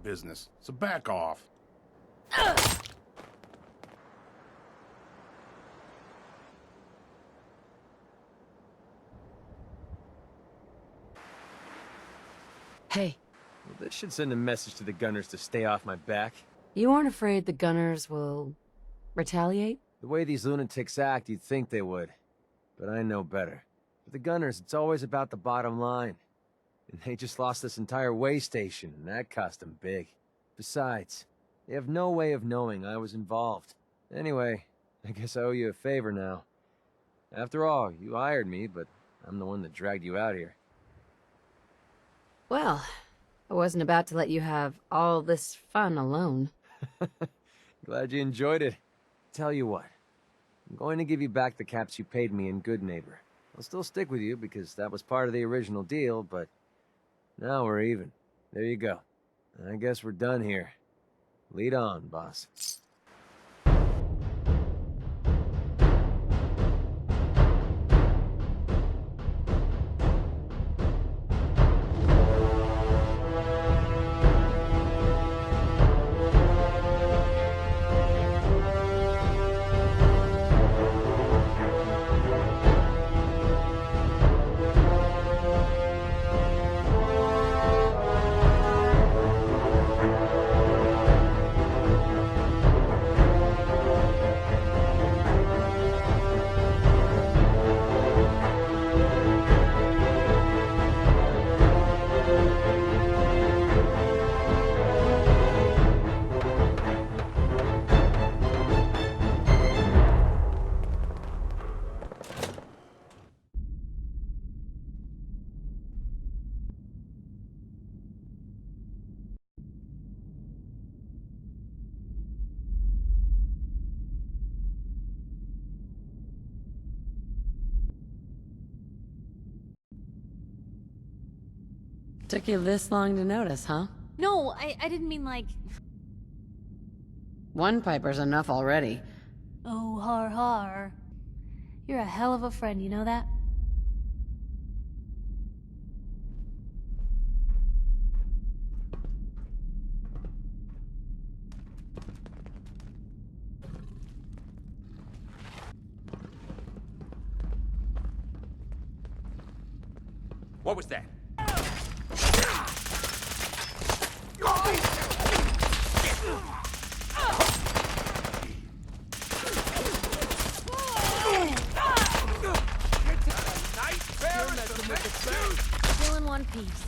business, so back off. Hey, Well, this should send a message to the gunners to stay off my back. you aren't afraid the gunners will retaliate? The way these lunatics act, you'd think they would. But I know better. For the gunners, it's always about the bottom line. And they just lost this entire way station, and that cost them big. Besides, they have no way of knowing I was involved. Anyway, I guess I owe you a favor now. After all, you hired me, but I'm the one that dragged you out here. Well, I wasn't about to let you have all this fun alone. Glad you enjoyed it. Tell you what, I'm going to give you back the caps you paid me in Good Neighbor. I'll still stick with you because that was part of the original deal, but now we're even. There you go. I guess we're done here. Lead on, boss. Took you this long to notice, huh? No, I didn't mean like... One piper's enough already. Oh, har har. You're a hell of a friend, you know that? What was that? Still in one piece.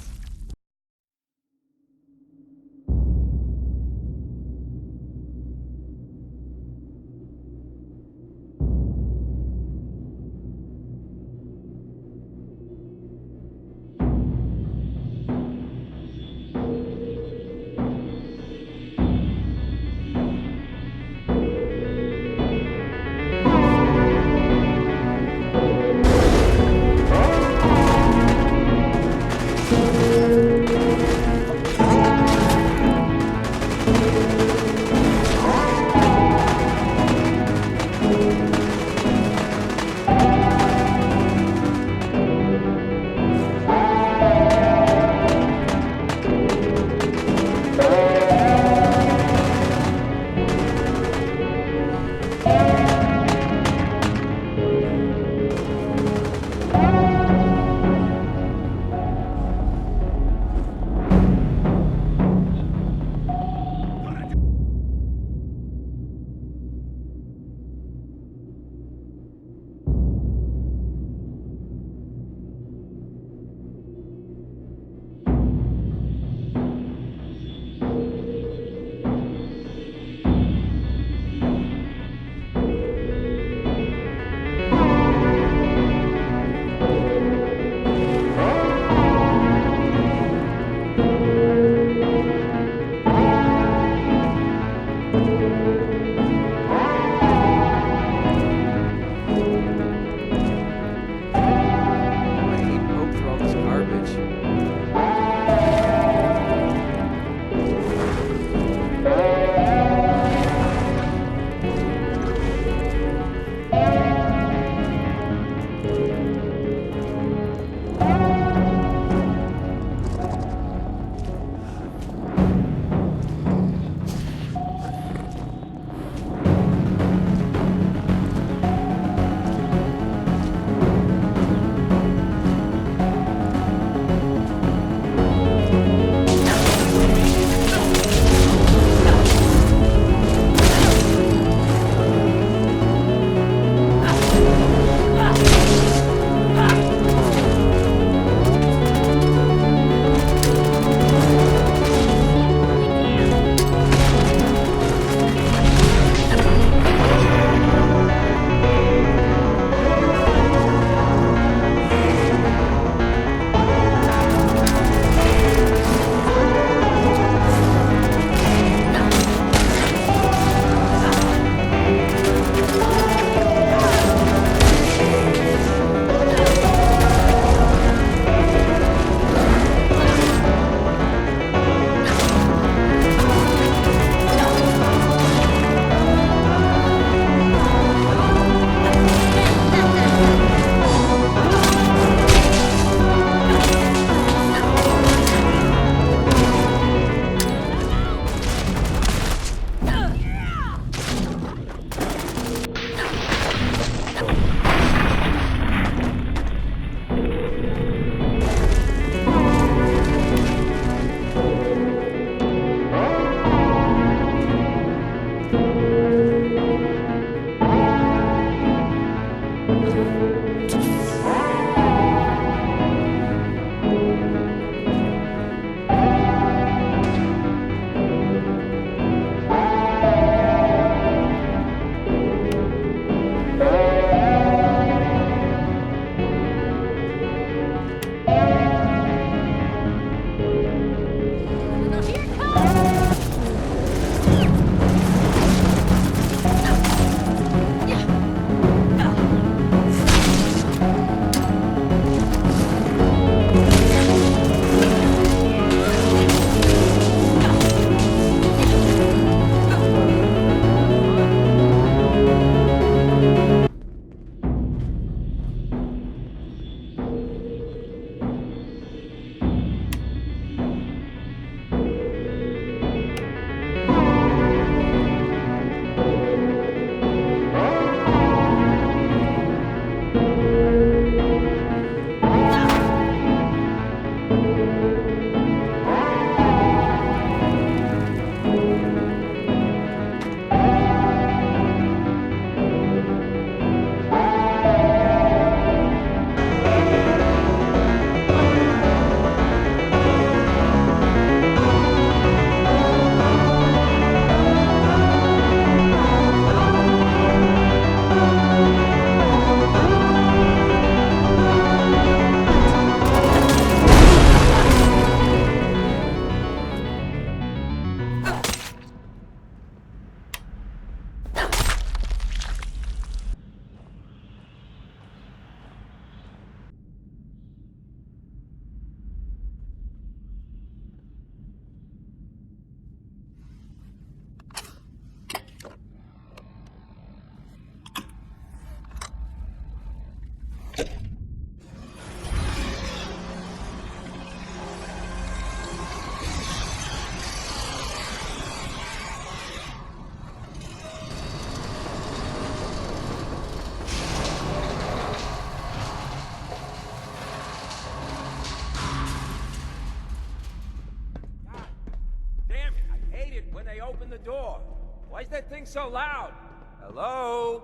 door. Why is that thing so loud? Hello?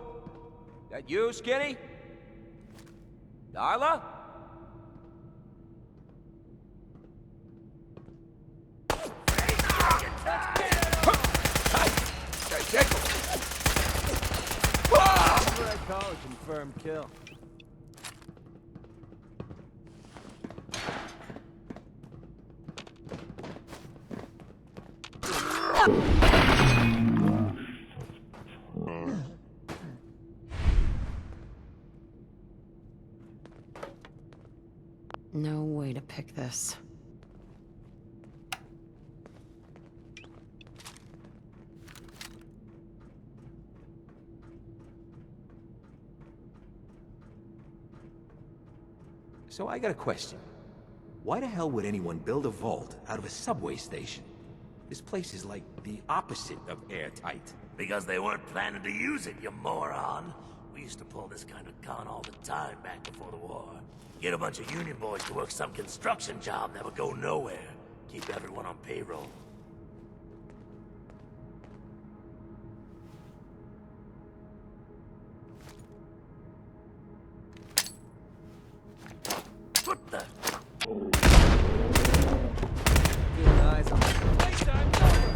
That you, Skinny? Darla? That's what I call a confirmed kill. No way to pick this. So I got a question. Why the hell would anyone build a vault out of a subway station? This place is like the opposite of airtight. Because they weren't planning to use it, you moron. We used to pull this kind of gun all the time back before the war. Get a bunch of union boys to work some construction job that would go nowhere. Keep everyone on payroll. What the? Keeping eyes on the playtime's over.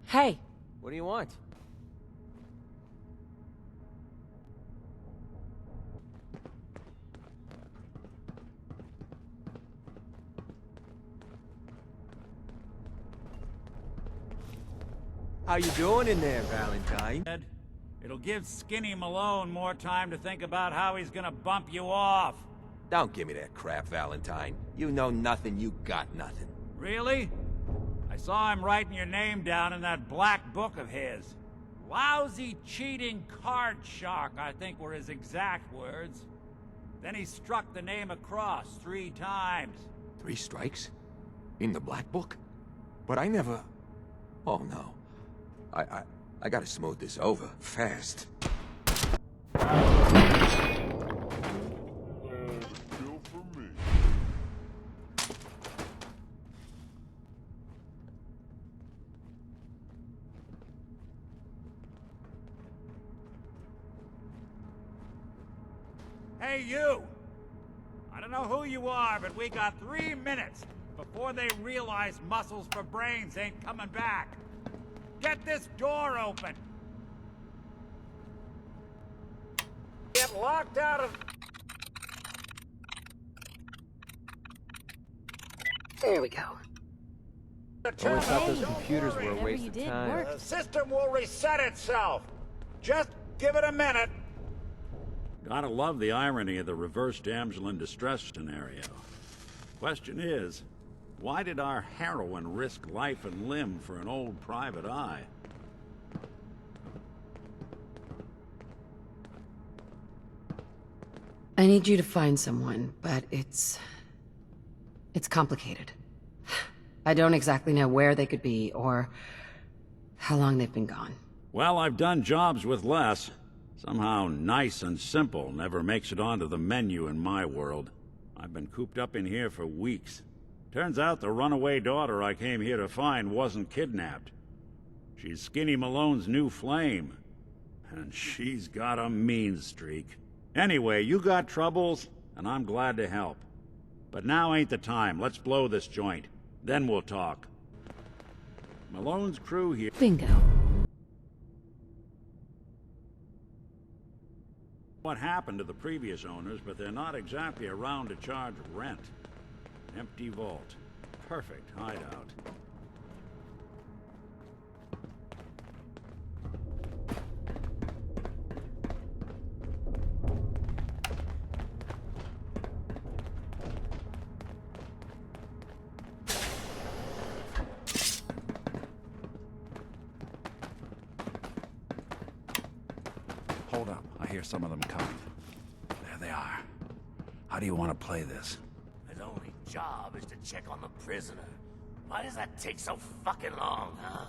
Hey! What do you want? How you doing in there, Valentine? It'll give Skinny Malone more time to think about how he's gonna bump you off. Don't give me that crap, Valentine. You know nothing, you got nothing. Really? I saw him writing your name down in that black book of his. Lousy, cheating card shark, I think were his exact words. Then he struck the name across 3 times. 3 strikes? In the black book? But I never... Oh no. I gotta smooth this over, fast. Hey, you! I don't know who you are, but we got 3 minutes before they realize muscles for brains ain't coming back. Get this door open! Get locked out of... There we go. Always thought those computers were a Whatever waste you of did time. worked. The system will reset itself. Just give it a minute. Gotta love the irony of the reverse damsel in distress scenario. Question is, why did our heroine risk life and limb for an old private eye? I need you to find someone, but it's complicated. I don't exactly know where they could be, or how long they've been gone. Well, I've done jobs with less. Somehow nice and simple never makes it onto the menu in my world. I've been cooped up in here for weeks. Turns out the runaway daughter I came here to find wasn't kidnapped. She's Skinny Malone's new flame. And she's got a mean streak. Anyway, you got troubles, and I'm glad to help. But now ain't the time. Let's blow this joint. Then we'll talk. Malone's crew here... Bingo. What happened to the previous owners, but they're not exactly around to charge rent. Empty vault. Perfect hideout. Hold up. I hear some of them coming. There they are. How do you want to play this? His only job is to check on the prisoner. Why does that take so fucking long, huh?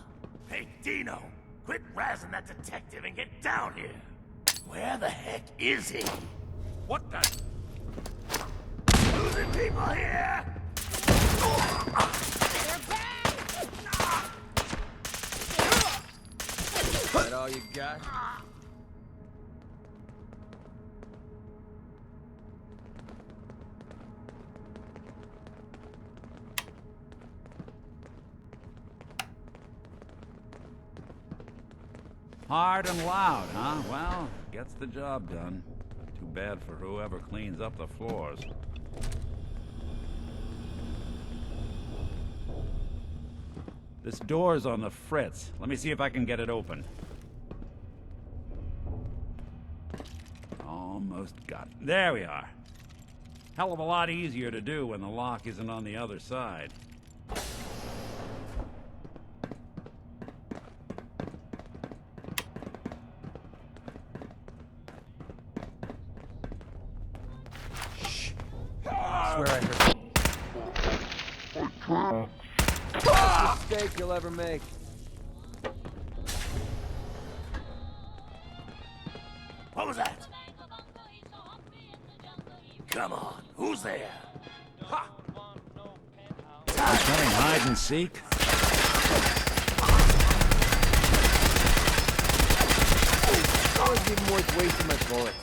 Hey, Dino, quit razzing that detective and get down here. Where the heck is he? What the... Losing people here! Is that all you got? Hard and loud, huh? Well, gets the job done. Too bad for whoever cleans up the floors. This door's on the fritz. Let me see if I can get it open. Almost got it. There we are. Hell of a lot easier to do when the lock isn't on the other side. I swear I heard. Best mistake you'll ever make. What was that? Come on, who's there? Ha! Playing hide and seek? Always even worth wasting my bullets.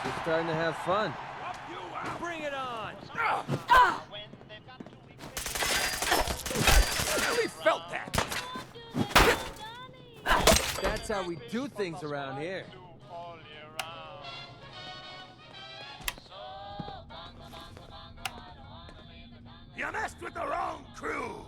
You're starting to have fun. Bring it on! I really felt that. That's how we do things around here. You messed with the wrong crew!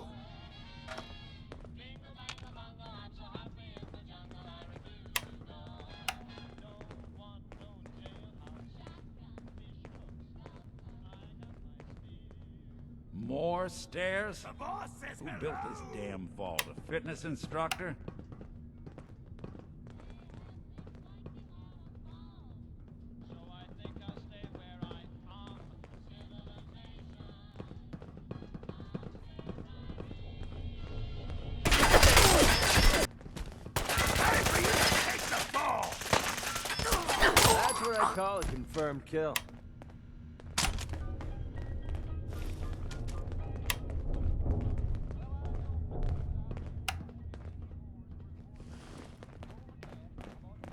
More stairs? The boss says Who built this damn vault? A fitness instructor? That's what I call a confirmed kill.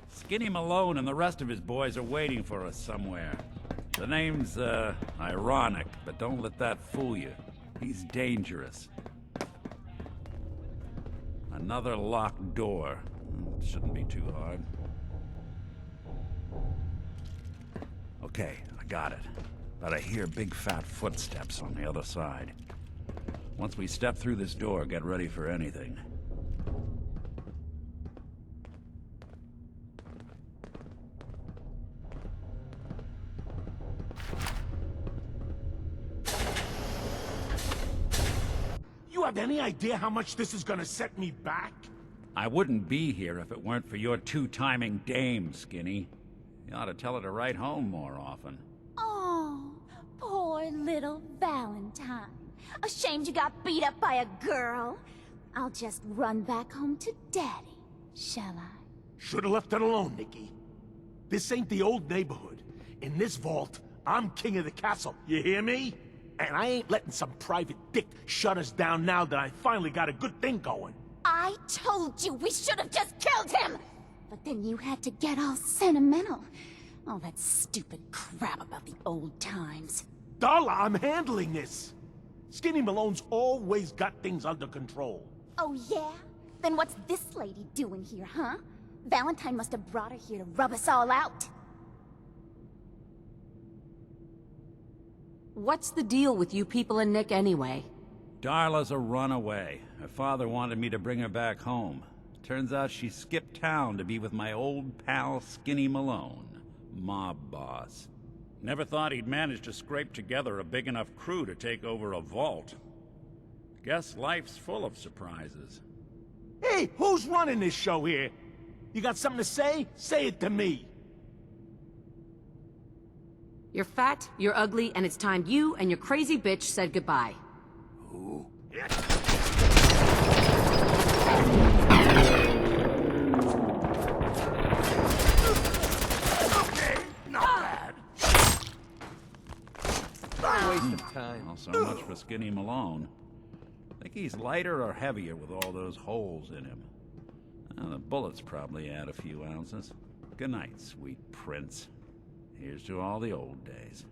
Skinny Malone and the rest of his boys are waiting for us somewhere. The name's, ironic, but don't let that fool you. He's dangerous. Another locked door. Shouldn't be too hard. Okay, I got it. But I hear big fat footsteps on the other side. Once we step through this door, get ready for anything. You have any idea how much this is gonna set me back? I wouldn't be here if it weren't for your two-timing dame, Skinny. You ought to tell her to write home more often. Oh, poor little Valentine. Ashamed you got beat up by a girl? I'll just run back home to Daddy, shall I? Should've left it alone, Nikki. This ain't the old neighborhood. In this vault, I'm king of the castle, you hear me? And I ain't letting some private dick shut us down now that I finally got a good thing going. I told you we should have just killed him! But then you had to get all sentimental. All that stupid crap about the old times. Darla, I'm handling this. Skinny Malone's always got things under control. Oh yeah? Then what's this lady doing here, huh? Valentine must have brought her here to rub us all out. What's the deal with you people and Nick anyway? Darla's a runaway. Her father wanted me to bring her back home. Turns out she skipped town to be with my old pal Skinny Malone, mob boss. Never thought he'd manage to scrape together a big enough crew to take over a vault. Guess life's full of surprises. Hey, who's running this show here? You got something to say? Say it to me. You're fat, you're ugly, and it's time you and your crazy bitch said goodbye. Who? Okay, not bad. Waste of time. Well, so much for Skinny Malone. Think he's lighter or heavier with all those holes in him? The bullets probably add a few ounces. Good night, sweet prince. Here's to all the old days.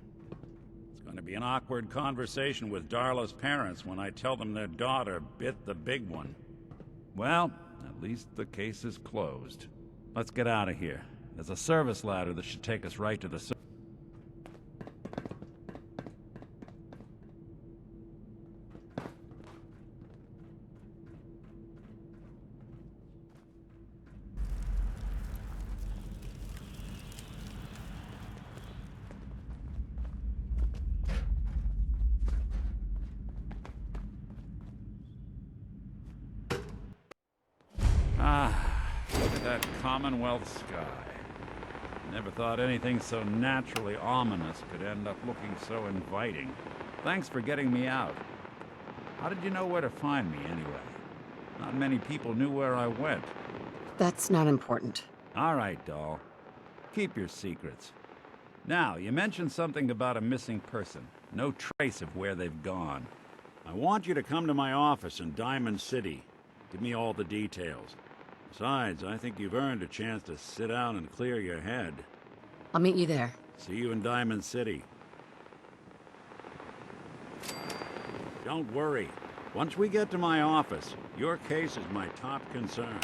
It's going to be an awkward conversation with Darla's parents when I tell them their daughter bit the big one. Well, at least the case is closed. Let's get out of here. There's a service ladder that should take us right to the... Look at that Commonwealth sky. Never thought anything so naturally ominous could end up looking so inviting. Thanks for getting me out. How did you know where to find me, anyway? Not many people knew where I went. That's not important. All right, doll. Keep your secrets. Now, you mentioned something about a missing person. No trace of where they've gone. I want you to come to my office in Diamond City. Give me all the details. Besides, I think you've earned a chance to sit down and clear your head. I'll meet you there. See you in Diamond City. Don't worry. Once we get to my office, your case is my top concern.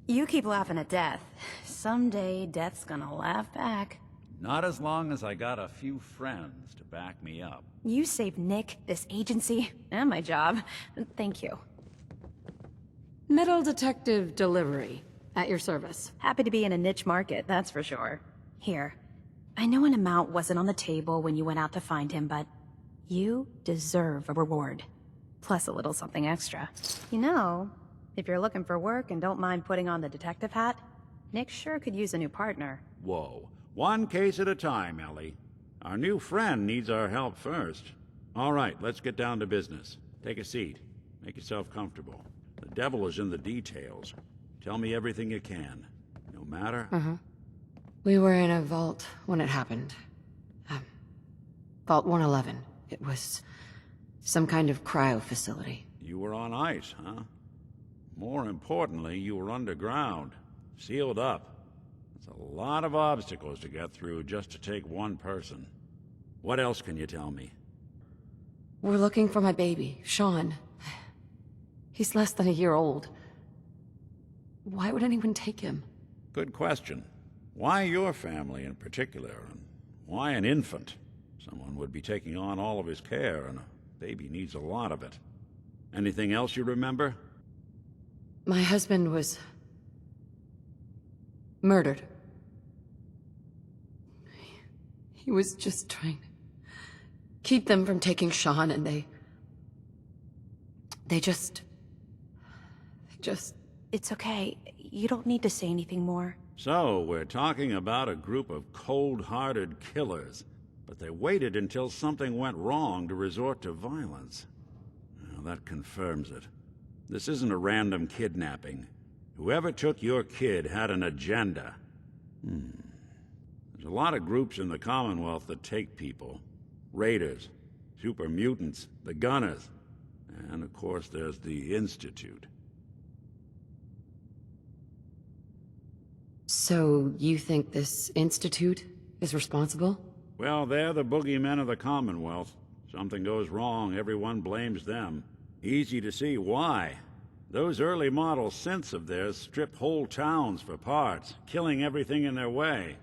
You keep laughing at death. Someday, death's gonna laugh back. Not as long as I got a few friends to back me up. You saved Nick, this agency, and my job. Thank you. Metal detective delivery. At your service. Happy to be in a niche market, that's for sure. Here. I know an amount wasn't on the table when you went out to find him, but you deserve a reward. Plus a little something extra. You know, if you're looking for work and don't mind putting on the detective hat, Nick sure could use a new partner. Whoa. One case at a time, Ellie. Our new friend needs our help first. All right, let's get down to business. Take a seat. Make yourself comfortable. The devil is in the details. Tell me everything you can. No matter... We were in a vault when it happened. Vault 111. It was some kind of cryo facility. You were on ice, huh? More importantly, you were underground. Sealed up. It's a lot of obstacles to get through just to take one person. What else can you tell me? We're looking for my baby, Sean. He's less than a year old. Why would anyone take him? Good question. Why your family in particular, and why an infant? Someone would be taking on all of his care, and a baby needs a lot of it. Anything else you remember? My husband was murdered. He was just trying to keep them from taking Sean, and they just... It's okay. You don't need to say anything more. So, we're talking about a group of cold-hearted killers, but they waited until something went wrong to resort to violence. Well, that confirms it. This isn't a random kidnapping. Whoever took your kid had an agenda. There's a lot of groups in the Commonwealth that take people. Raiders, super mutants, the Gunners, and of course there's the Institute. So, you think this Institute is responsible? Well, they're the boogeymen of the Commonwealth. Something goes wrong, everyone blames them. Easy to see why. Those early model synths of theirs strip whole towns for parts, killing everything in their way.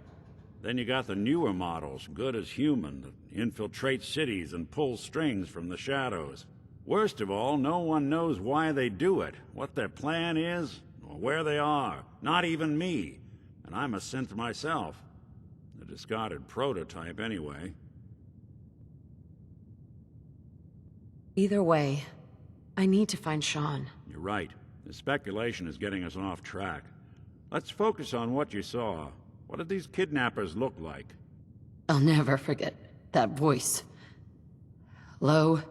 Then you got the newer models, good as human, that infiltrate cities and pull strings from the shadows. Worst of all, no one knows why they do it, what their plan is, or where they are. Not even me. And I'm a synth myself. A discarded prototype, anyway. Either way, I need to find Sean. You're right. The speculation is getting us off track. Let's focus on what you saw. What did these kidnappers look like? I'll never forget that voice. Low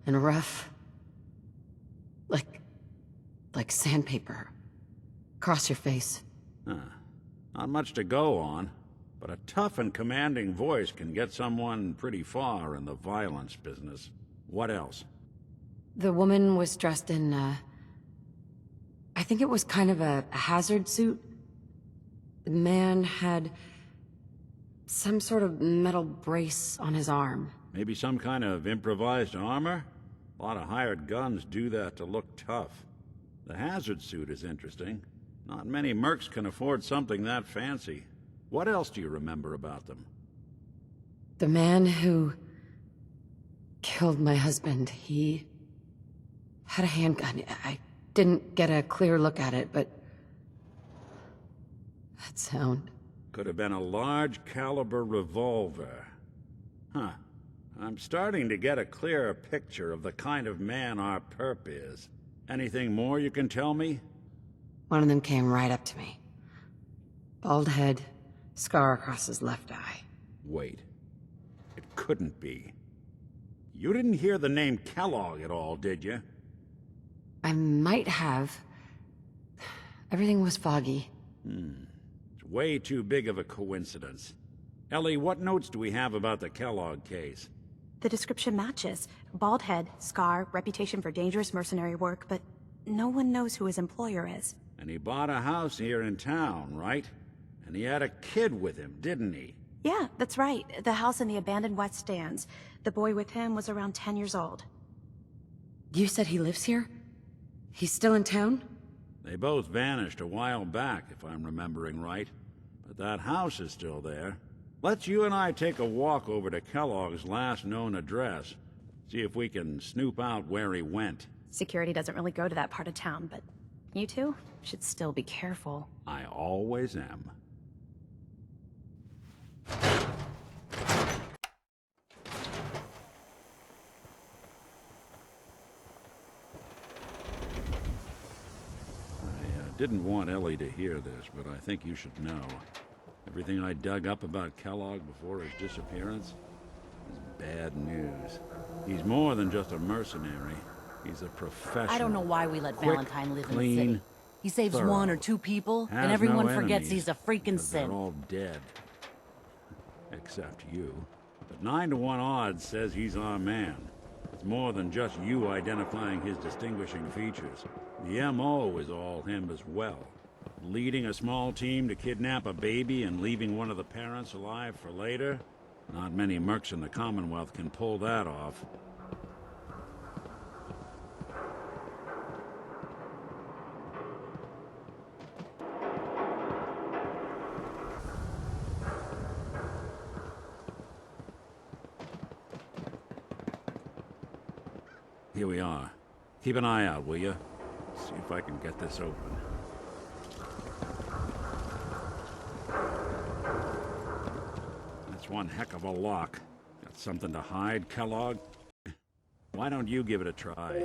and rough. Like sandpaper. Across your face. Not much to go on, but a tough and commanding voice can get someone pretty far in the violence business. What else? The woman was dressed in, I think it was kind of a hazard suit. The man had some sort of metal brace on his arm. Maybe some kind of improvised armor? A lot of hired guns do that to look tough. The hazard suit is interesting. Not many mercs can afford something that fancy. What else do you remember about them? The man who killed my husband, he had a handgun. I didn't get a clear look at it, but that sound. Could have been a large caliber revolver. Huh. I'm starting to get a clearer picture of the kind of man our perp is. Anything more you can tell me? One of them came right up to me. Bald head, scar across his left eye. Wait. It couldn't be. You didn't hear the name Kellogg at all, did you? I might have. Everything was foggy. It's way too big of a coincidence. Ellie, what notes do we have about the Kellogg case? The description matches. Bald head, scar, reputation for dangerous mercenary work, but no one knows who his employer is. And he bought a house here in town, right? And he had a kid with him, didn't he? Yeah, that's right. The house in the abandoned West Stands. The boy with him was around 10 years old. You said he lives here? He's still in town? They both vanished a while back, if I'm remembering right. But that house is still there. Let's you and I take a walk over to Kellogg's last known address. See if we can snoop out where he went. Security doesn't really go to that part of town, but you two should still be careful. I always am. I didn't want Ellie to hear this, but I think you should know. Everything I dug up about Kellogg before his disappearance is bad news. He's more than just a mercenary. He's a professional. I don't know why we let Quick, Valentine live in the clean, city. He saves thorough. one or two people, Has and everyone no forgets enemies, he's a freaking 'cause they're synth. all dead. Except you. But 9 to 1 odds says he's our man. It's more than just you identifying his distinguishing features. The MO is all him as well. Leading a small team to kidnap a baby and leaving one of the parents alive for later? Not many mercs in the Commonwealth can pull that off. Here we are. Keep an eye out, will you? See if I can get this open. That's one heck of a lock. Got something to hide, Kellogg? Why don't you give it a try?